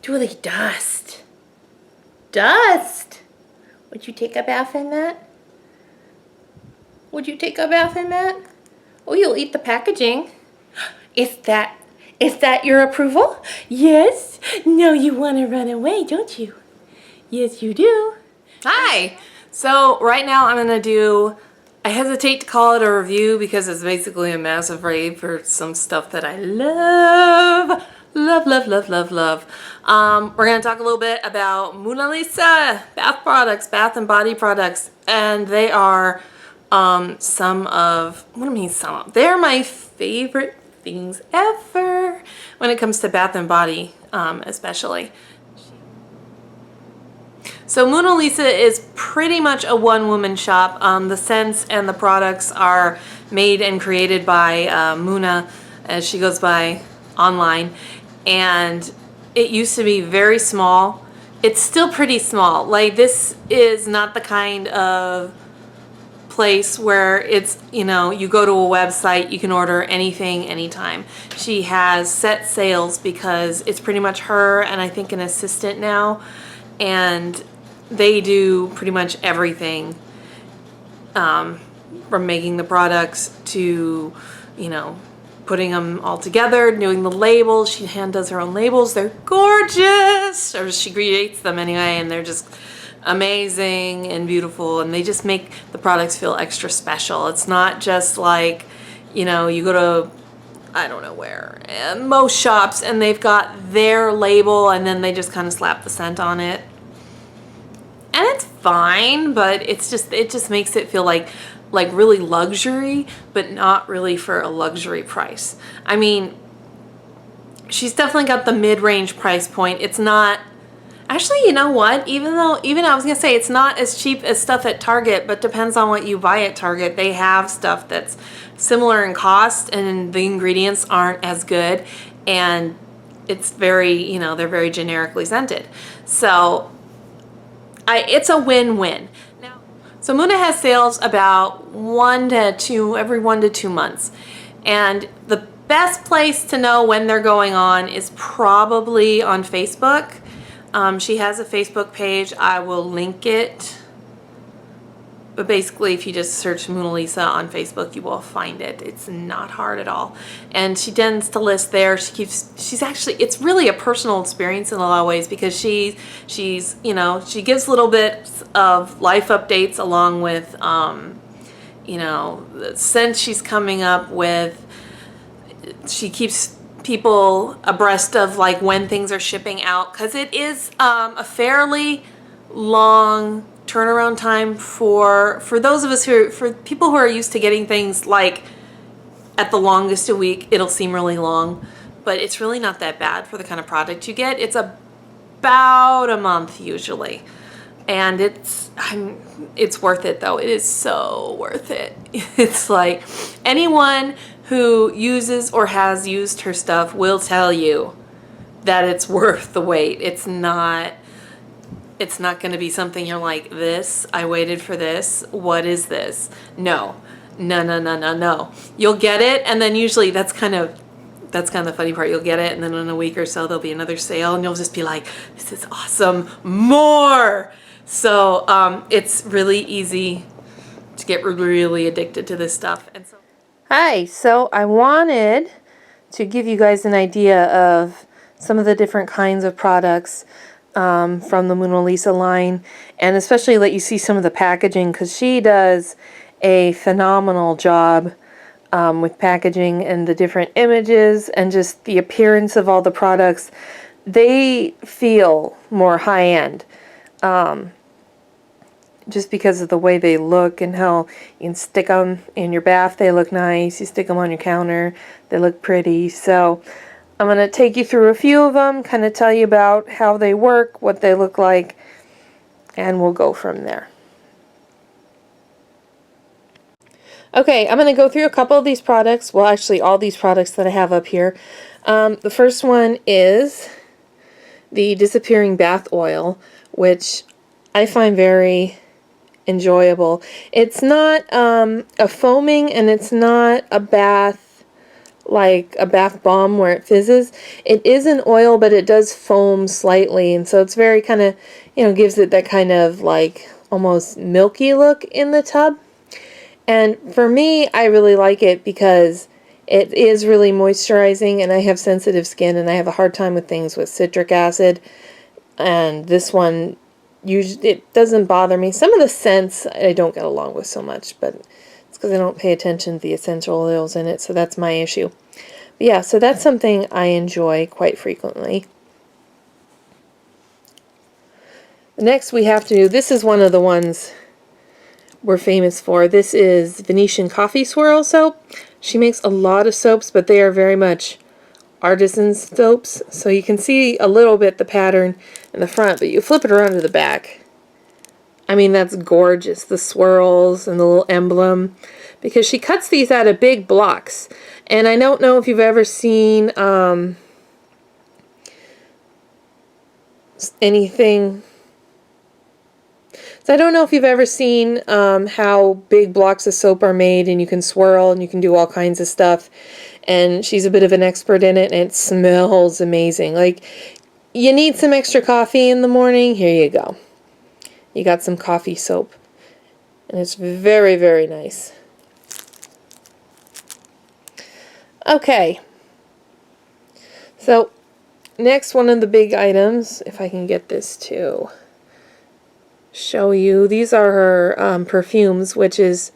Tullie, dust. Dust! Would you take a bath in that? Would you take a bath in that? Oh, you'll eat the packaging. Is that your approval? Yes? No, you want to run away, don't you? Yes, you do. Hi! So right now I'm going to do, I hesitate to call it a review because it's basically a massive rave for some stuff that I love. Love, love, love, love, love. We're going to talk a little bit about Moonalisa bath products, bath and body products. And they are some of, what do I mean some of? They're my favorite things ever when it comes to bath and body, especially. So Moonalisa is pretty much a one-woman shop. The scents and the products are made and created by Moona, as she goes by online. And it used to be very small. It's still pretty small. Like, this is not the kind of place where it's, you know, you go to a website, you can order anything anytime. She has set sales because it's pretty much her and I think an assistant now, and they do pretty much everything, from making the products to, you know, putting them all together, doing the labels. She hand does her own labels. They're gorgeous, or she creates them anyway, and they're just amazing and beautiful, and they just make the products feel extra special. It's not just like, you know, you go to, I don't know where, most shops, and they've got their label and then they just kind of slap the scent on it. And it's fine, but it just makes it feel like really luxury, but not really for a luxury price. I mean, she's definitely got the mid-range price point. It's not, actually, you know what? Even I was gonna say it's not as cheap as stuff at Target, but depends on what you buy at Target. They have stuff that's similar in cost and the ingredients aren't as good, and it's very, you know, they're very generically scented. So it's a win-win. Now, so Moona has sales about every 1 to 2 months. And the best place to know when they're going on is probably on Facebook. She has a Facebook page. I will link it. But basically, if you just search Moonalisa on Facebook, you will find it. It's not hard at all. And she tends to list there. She's actually, it's really a personal experience in a lot of ways, because she's, you know, she gives little bits of life updates along with, you know, the scents she's coming up with. She keeps people abreast of like when things are shipping out, because it is a fairly long turnaround time for those of us for people who are used to getting things like at the longest a week. It'll seem really long, but it's really not that bad for the kind of product you get. It's about a month usually, and it's worth it though. It is so worth it. It's like anyone who uses or has used her stuff will tell you that it's worth the wait. It's not going to be something you're like, this, I waited for this, what is this? No. You'll get it, and then usually that's kind of the funny part. You'll get it, and then in a week or so there'll be another sale, and you'll just be like, this is awesome, more! So it's really easy to get really addicted to this stuff. And so, hi, so I wanted to give you guys an idea of some of the different kinds of products from the Moonalisa line, and especially let you see some of the packaging, because she does a phenomenal job with packaging and the different images and just the appearance of all the products. They feel more high-end just because of the way they look and how you can stick them in your bath. They look nice. You stick them on your counter, they look pretty. So I'm going to take you through a few of them, kind of tell you about how they work, what they look like, and we'll go from there. Okay, I'm going to go through a couple of these products. Well, actually, all these products that I have up here. The first one is the Disappearing Bath Oil, which I find very enjoyable. It's not a foaming, and it's not a bath like a bath bomb where it fizzes. It is an oil, but it does foam slightly, and so it's very kind of, you know, gives it that kind of like almost milky look in the tub. And for me, I really like it because it is really moisturizing, and I have sensitive skin, and I have a hard time with things with citric acid. And this one, usually, it doesn't bother me. Some of the scents I don't get along with so much, but it's because I don't pay attention to the essential oils in it, so that's my issue. But yeah, so that's something I enjoy quite frequently. Next we have to do, this is one of the ones we're famous for. This is Venetian Coffee Swirl soap. She makes a lot of soaps, but they are very much artisan soaps. So you can see a little bit the pattern in the front, but you flip it around to the back. I mean, that's gorgeous. The swirls and the little emblem. Because she cuts these out of big blocks. And I don't know if you've ever seen anything... So I don't know if you've ever seen how big blocks of soap are made, and you can swirl and you can do all kinds of stuff. And she's a bit of an expert in it, and it smells amazing. Like, you need some extra coffee in the morning, here you go. You got some coffee soap. And it's very, very nice. Okay. So, next one of the big items, if I can get this to show you. These are her perfumes, which is,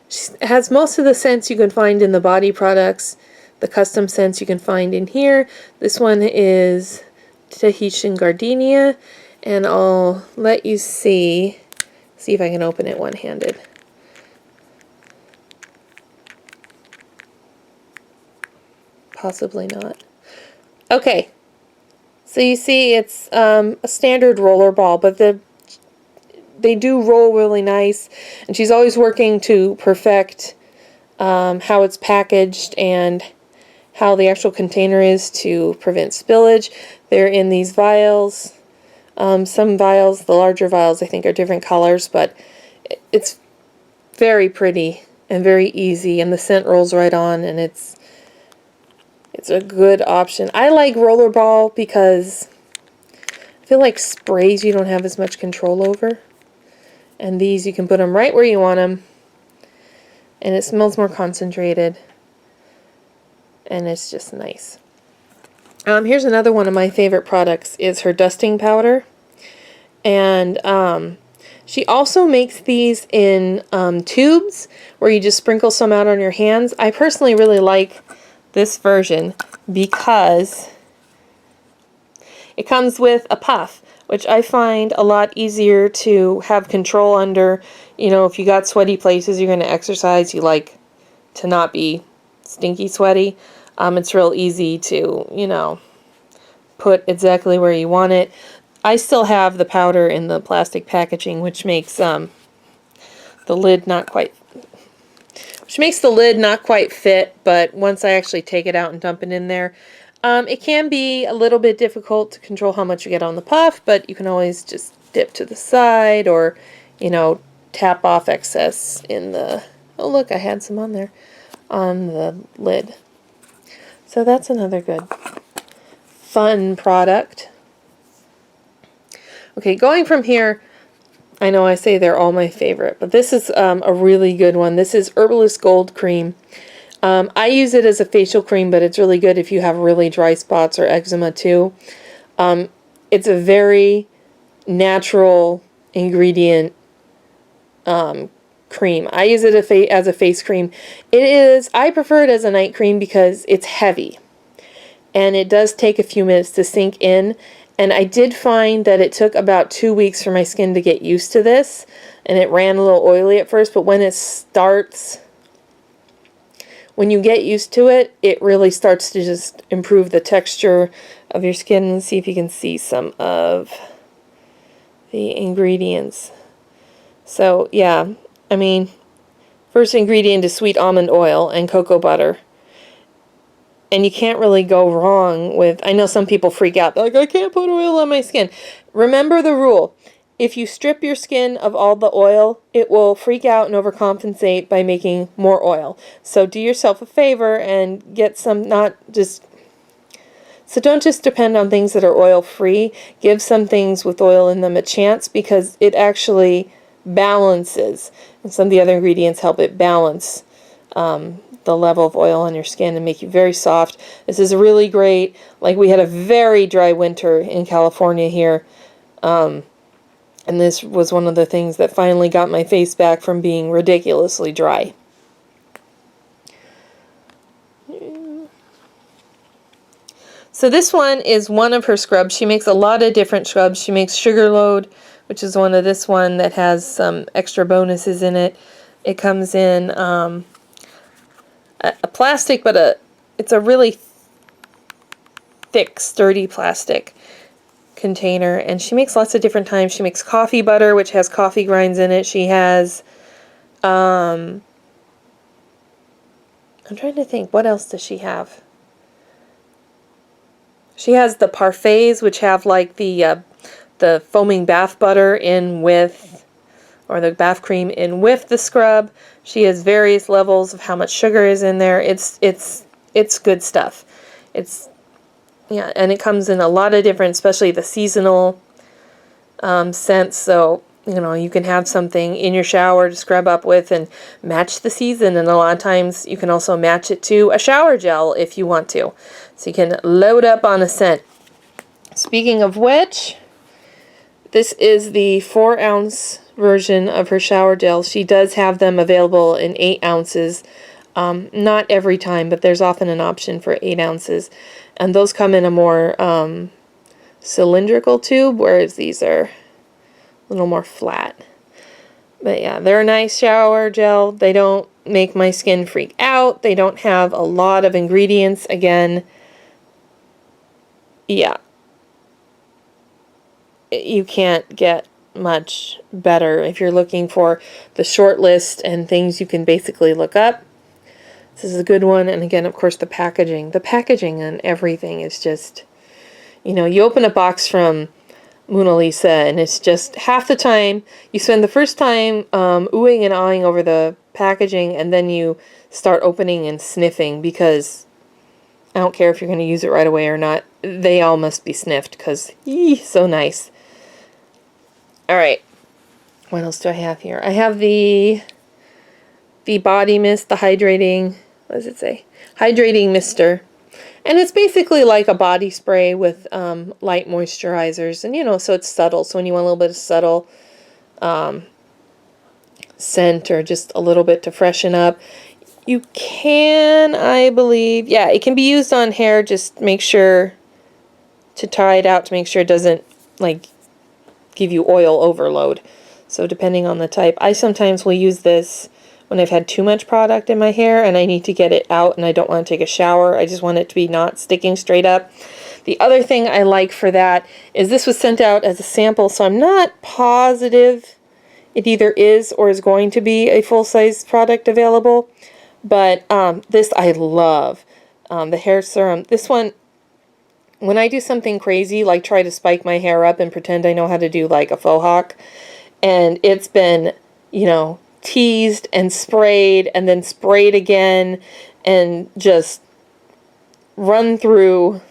she has most of the scents you can find in the body products. The custom scents you can find in here. This one is Tahitian Gardenia, and I'll let you see if I can open it one-handed. Possibly not. Okay, so you see it's a standard roller ball, but they do roll really nice, and she's always working to perfect how it's packaged and how the actual container is to prevent spillage. They're in these vials. Some vials, the larger vials, I think are different colors, but it's very pretty and very easy, and the scent rolls right on, and it's a good option. I like rollerball because I feel like sprays you don't have as much control over. And these, you can put them right where you want them. And it smells more concentrated. And it's just nice. Here's another one of my favorite products, is her dusting powder. And she also makes these in tubes where you just sprinkle some out on your hands. I personally really like this version because it comes with a puff, which I find a lot easier to have control under. You know, if you got sweaty places, you're going to exercise, you like to not be stinky sweaty. It's real easy to, you know, put exactly where you want it. I still have the powder in the plastic packaging, which makes the lid not quite fit, but once I actually take it out and dump it in there, it can be a little bit difficult to control how much you get on the puff, but you can always just dip to the side or, you know, tap off excess in the, oh look, I had some on there, on the lid. So that's another good, fun product. Okay, going from here, I know I say they're all my favorite, but this is a really good one. This is Herbalist Gold Cream. I use it as a facial cream, but it's really good if you have really dry spots or eczema too. It's a very natural ingredient cream. I use it as a face cream. I prefer it as a night cream because it's heavy. And it does take a few minutes to sink in. And I did find that it took about 2 weeks for my skin to get used to this. And it ran a little oily at first, but when you get used to it, it really starts to just improve the texture of your skin. Let's see if you can see some of the ingredients. So, yeah, I mean, first ingredient is sweet almond oil and cocoa butter. And you can't really go wrong with, I know some people freak out, they're like, I can't put oil on my skin. Remember the rule. if you strip your skin of all the oil, it will freak out and overcompensate by making more oil. So do yourself a favor and get some, so don't just depend on things that are oil-free. Give some things with oil in them a chance, because it actually balances. And some of the other ingredients help it balance the level of oil on your skin and make you very soft. This is really great. Like, we had a very dry winter in California here. And this was one of the things that finally got my face back from being ridiculously dry. So this one is one of her scrubs. She makes a lot of different scrubs. She makes Sugarload, which is one of this one that has some extra bonuses in it. It comes in a plastic, but it's a really thick, sturdy plastic container, and she makes lots of different types. She makes coffee butter, which has coffee grinds in it. She has I'm trying to think, what else does she have? She has the parfaits, which have like the foaming bath butter in with, or the bath cream in with the scrub. She has various levels of how much sugar is in there. It's good stuff. Yeah, and it comes in a lot of different, especially the seasonal scents. So, you know, you can have something in your shower to scrub up with and match the season. And a lot of times you can also match it to a shower gel if you want to. So you can load up on a scent. Speaking of which, this is the 4-ounce version of her shower gel. She does have them available in 8 ounces. Not every time, but there's often an option for 8 ounces. And those come in a more cylindrical tube, whereas these are a little more flat. But yeah, they're a nice shower gel. They don't make my skin freak out. They don't have a lot of ingredients. Again, yeah, you can't get much better. If you're looking for the short list and things you can basically look up, this is a good one. And again, of course, the packaging. The packaging on everything is just, you know, you open a box from Moonalisa and it's just half the time, you spend the first time oohing and awing over the packaging, and then you start opening and sniffing, because I don't care if you're going to use it right away or not. They all must be sniffed, because, so nice. Alright, what else do I have here? I have the body mist, the hydrating, what does it say? Hydrating mister. And it's basically like a body spray with light moisturizers. And, you know, so it's subtle. So when you want a little bit of subtle scent, or just a little bit to freshen up, you can, I believe, yeah, it can be used on hair. Just make sure to tie it out to make sure it doesn't, like, give you oil overload. So depending on the type, I sometimes will use this when I've had too much product in my hair and I need to get it out and I don't want to take a shower. I just want it to be not sticking straight up. The other thing I like for that is this was sent out as a sample, so I'm not positive it either is or is going to be a full-size product available. But this I love. The hair serum. This one, when I do something crazy, like try to spike my hair up and pretend I know how to do like a faux hawk, and it's been, you know, teased and sprayed and then sprayed again and just run through,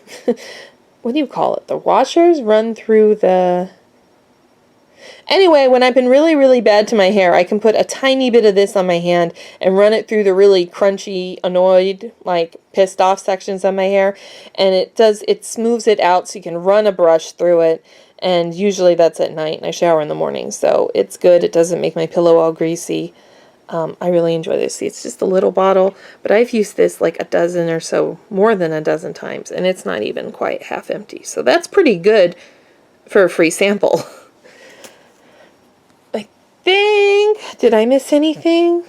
what do you call it? The washers? Run through the... Anyway, when I've been really, really bad to my hair, I can put a tiny bit of this on my hand and run it through the really crunchy, annoyed, like pissed off sections of my hair, and it smooths it out so you can run a brush through it. And usually that's at night, and I shower in the morning, so it's good. It doesn't make my pillow all greasy. I really enjoy this. See, it's just a little bottle, but I've used this like a dozen or so, more than a dozen times, and it's not even quite half empty. So that's pretty good for a free sample. I think, did I miss anything?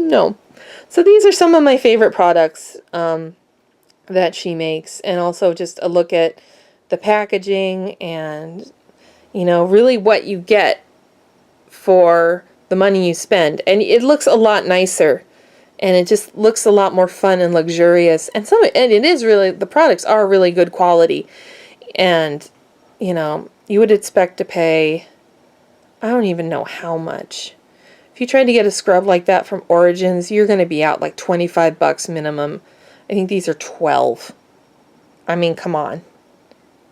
No. So these are some of my favorite products that she makes, and also just a look at the packaging and, you know, really what you get for the money you spend. And it looks a lot nicer, and it just looks a lot more fun and luxurious. And it is really, the products are really good quality. And, you know, you would expect to pay, I don't even know how much. If you tried to get a scrub like that from Origins, you're going to be out like 25 bucks minimum. I think these are 12. I mean, come on.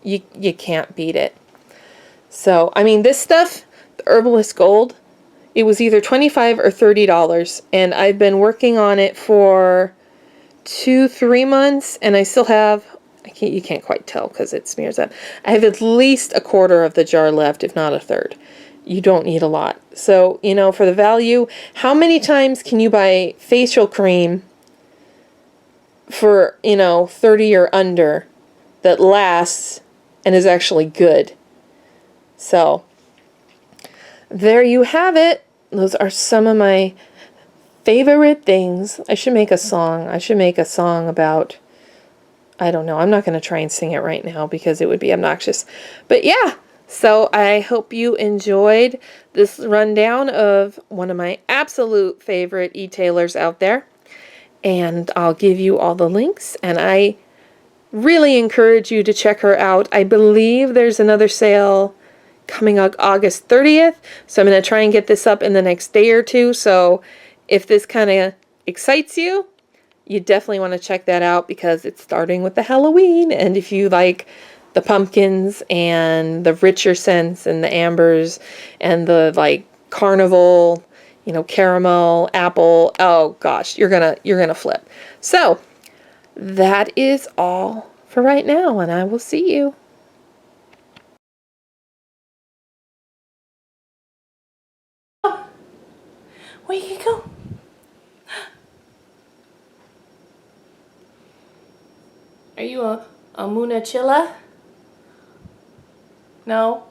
You can't beat it. So, I mean, this stuff, the Herbalist Gold, it was either $25 or $30, and I've been working on it for 2-3 months, and I still have, you can't quite tell because it smears up. I have at least a quarter of the jar left, if not a third. You don't need a lot. So, you know, for the value, how many times can you buy facial cream for, you know, 30 or under that lasts and is actually good? So, there you have it. Those are some of my favorite things. I should make a song. I should make a song about, I don't know. I'm not going to try and sing it right now because it would be obnoxious. But yeah, so I hope you enjoyed this rundown of one of my absolute favorite e-tailers out there. And I'll give you all the links. And I really encourage you to check her out. I believe there's another sale coming up August 30th. So I'm going to try and get this up in the next day or two. So if this kind of excites you, you definitely want to check that out because it's starting with the Halloween. And if you like the pumpkins and the richer scents and the ambers and the like carnival, you know, caramel, apple, oh gosh, you're gonna flip. So that is all for right now, and I will see you. Where you go? Are you a Moonalisa? No?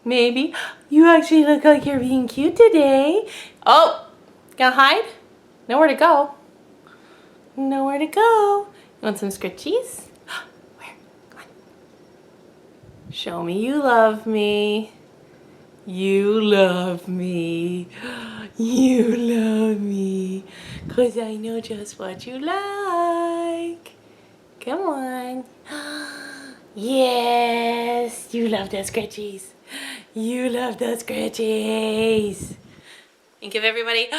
Maybe. You actually look like you're being cute today. Oh! Gonna hide? Nowhere to go. Nowhere to go. You want some scritchies? Where? Come on. Show me you love me. You love me. You love me. 'Cause I know just what you like. Come on. Yes, you love the scratchies. You love the scratchies. And give everybody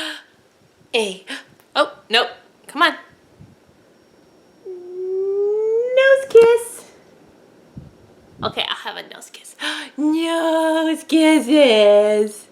a, oh, nope, come on. Nose kiss. Okay, I'll have a nose kiss. Nose kisses.